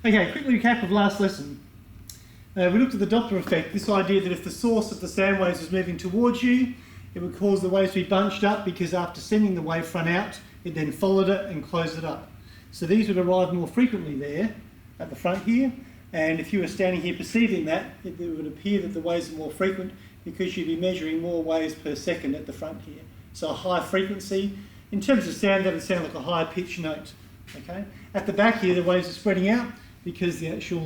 Okay, quick recap of last lesson. We looked at the Doppler effect, this idea that if the source of the sound waves was moving towards you, it would cause the waves to be bunched up because after sending the wavefront out, it then followed it and closed it up. So these would arrive more frequently there at the front here, and if you were standing here perceiving that, it would appear that the waves are more frequent because you'd be measuring more waves per second at the front here. So a high frequency. In terms of sound, that would sound like a higher pitch note. Okay? At the back here, the waves are spreading out because the actual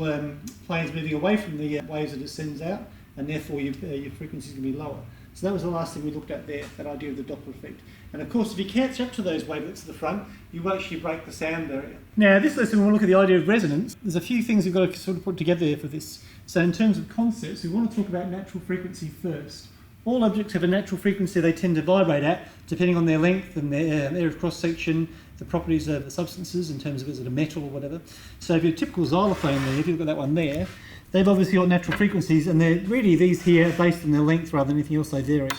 plane is moving away from the waves that it sends out, and therefore your frequency is going to be lower. So that was the last thing we looked at there, that idea of the Doppler effect. And of course, if you catch up to those wavelets at the front, you won't actually break the sound barrier. Now, this lesson we'll look at the idea of resonance. There's a few things we've got to sort of put together there for this. So in terms of concepts, we want to talk about natural frequency first. All objects have a natural frequency they tend to vibrate at, depending on their length and their area of cross-section, the properties of the substances in terms of is it a metal or whatever. So if your typical xylophone there, if you've got that one there, they've obviously got natural frequencies, and they're really these here are based on their length rather than anything else they vary.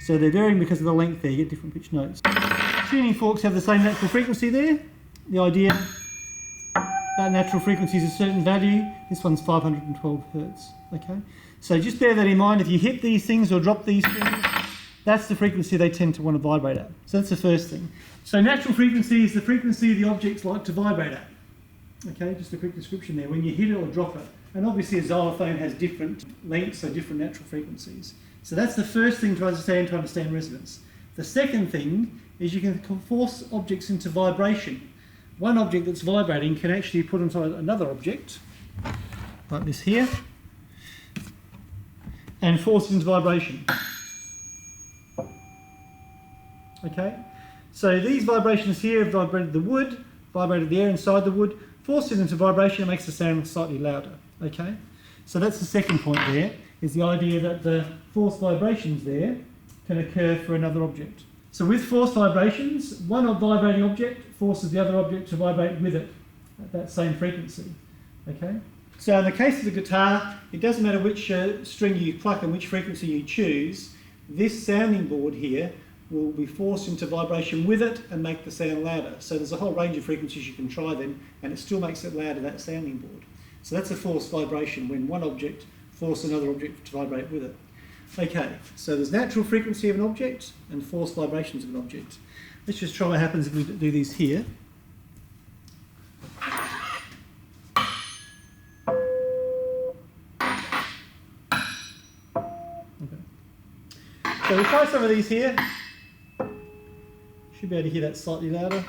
So they're varying because of the length there, you get different pitch notes. Tuning forks have the same natural frequency there. The idea that natural frequency is a certain value. This one's 512 hertz. Okay, so just bear that in mind. If you hit these things or drop these things, that's the frequency they tend to want to vibrate at. So that's the first thing. So natural frequency is the frequency the objects like to vibrate at. Okay, just a quick description there. When you hit it or drop it, and obviously a xylophone has different lengths, so different natural frequencies. So that's the first thing to understand resonance. The second thing is you can force objects into vibration. One object that's vibrating can actually put inside another object, like this here, and force it into vibration. Okay? So these vibrations here have vibrated the wood, vibrated the air inside the wood, forced it into vibration, it makes the sound slightly louder. Okay? So that's the second point there, is the idea that the forced vibrations there can occur for another object. So with forced vibrations, one vibrating object forces the other object to vibrate with it at that same frequency. Okay? So in the case of the guitar, it doesn't matter which string you pluck and which frequency you choose, this sounding board here will be forced into vibration with it and make the sound louder. So there's a whole range of frequencies you can try then, and it still makes it louder, that sounding board. So that's a forced vibration, when one object forces another object to vibrate with it. Okay, so there's natural frequency of an object and forced vibrations of an object. Let's just try what happens if we do these here. Okay. So we try some of these here. Should be able to hear that slightly louder.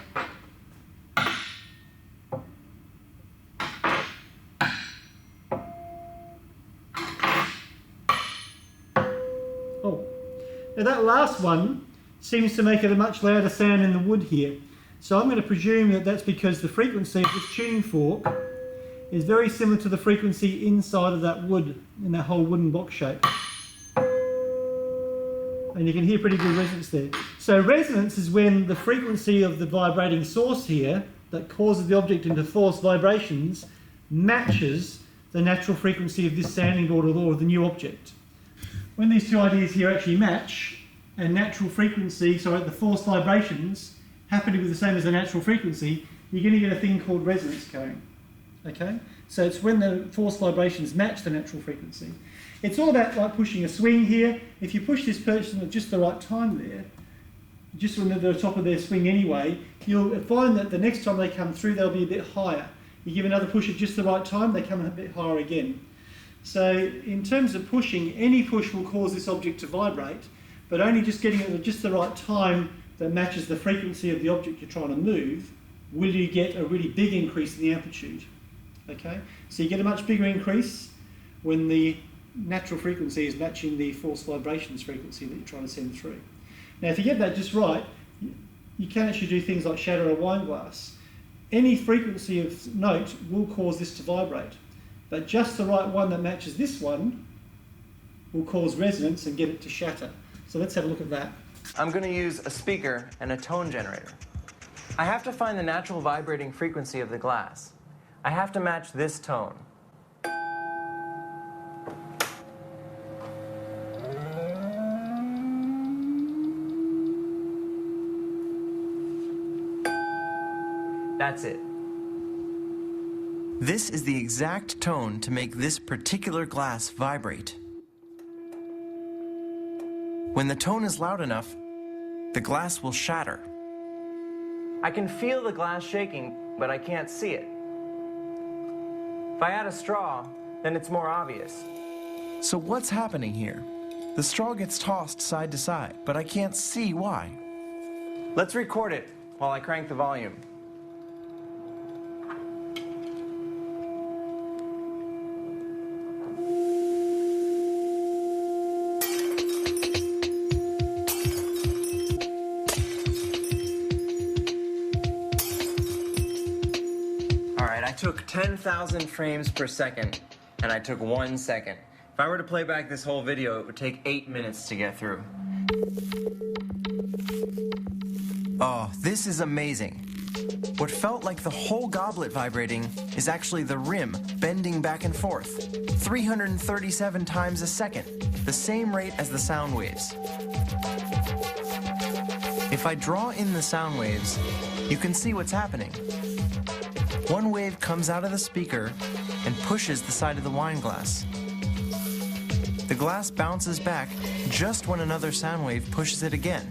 Oh, now that last one seems to make it a much louder sound in the wood here. So I'm going to presume that that's because the frequency of this tuning fork is very similar to the frequency inside of that wood, in that whole wooden box shape. And you can hear pretty good resonance there. So resonance is when the frequency of the vibrating source here that causes the object into forced vibrations matches the natural frequency of this sounding board or the new object. When these two ideas here actually match, and natural frequency, so the forced vibrations happen to be the same as the natural frequency, you're going to get a thing called resonance going. Okay? So it's when the forced vibrations match the natural frequency. It's all about like pushing a swing here. If you push this person at just the right time there, just when they're at the top of their swing anyway, you'll find that the next time they come through, they'll be a bit higher. You give another push at just the right time, they come a bit higher again. So in terms of pushing, any push will cause this object to vibrate, but only just getting it at just the right time that matches the frequency of the object you're trying to move, will you get a really big increase in the amplitude. Okay? So you get a much bigger increase when the natural frequency is matching the forced vibrations frequency that you're trying to send through. Now if you get that just right, you can actually do things like shatter a wine glass. Any frequency of note will cause this to vibrate, but just the right one that matches this one will cause resonance and get it to shatter. So let's have a look at that. I'm going to use a speaker and a tone generator. I have to find the natural vibrating frequency of the glass. I have to match this tone. That's it. This is the exact tone to make this particular glass vibrate. When the tone is loud enough, the glass will shatter. I can feel the glass shaking, but I can't see it. If I add a straw, then it's more obvious. So what's happening here? The straw gets tossed side to side, but I can't see why. Let's record it while I crank the volume. I took 10,000 frames per second, and I took 1 second. If I were to play back this whole video, it would take 8 minutes to get through. Oh, this is amazing. What felt like the whole goblet vibrating is actually the rim bending back and forth, 337 times a second, the same rate as the sound waves. If I draw in the sound waves, you can see what's happening. One wave comes out of the speaker and pushes the side of the wine glass. The glass bounces back just when another sound wave pushes it again.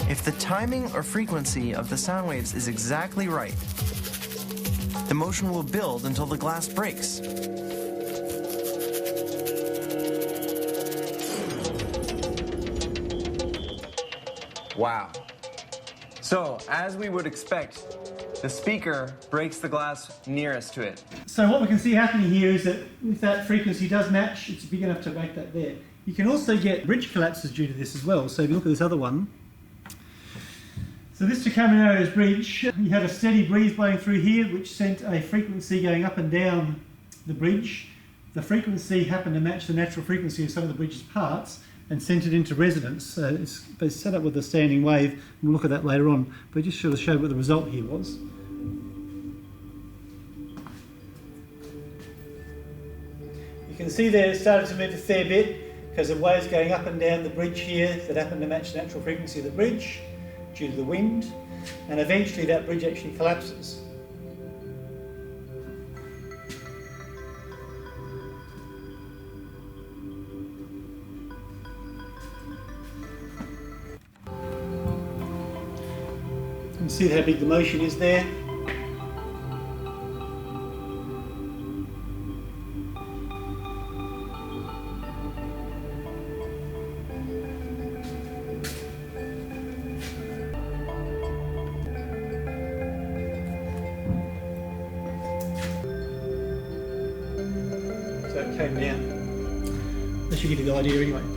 If the timing or frequency of the sound waves is exactly right, the motion will build until the glass breaks. Wow. So, as we would expect, the speaker breaks the glass nearest to it. So what we can see happening here is that if that frequency does match, it's big enough to make that there. You can also get bridge collapses due to this as well. So if you look at this other one, so this Takamino's bridge, you had a steady breeze blowing through here, which sent a frequency going up and down the bridge. The frequency happened to match the natural frequency of some of the bridge's parts, and sent it into resonance. So it's set up with a standing wave. We'll look at that later on, but just sort of showed what the result here was. You can see there it started to move a fair bit because of waves going up and down the bridge here that happened to match the natural frequency of the bridge due to the wind, and eventually that bridge actually collapses. You can see how big the motion is there. So it came down. That should give you the idea anyway.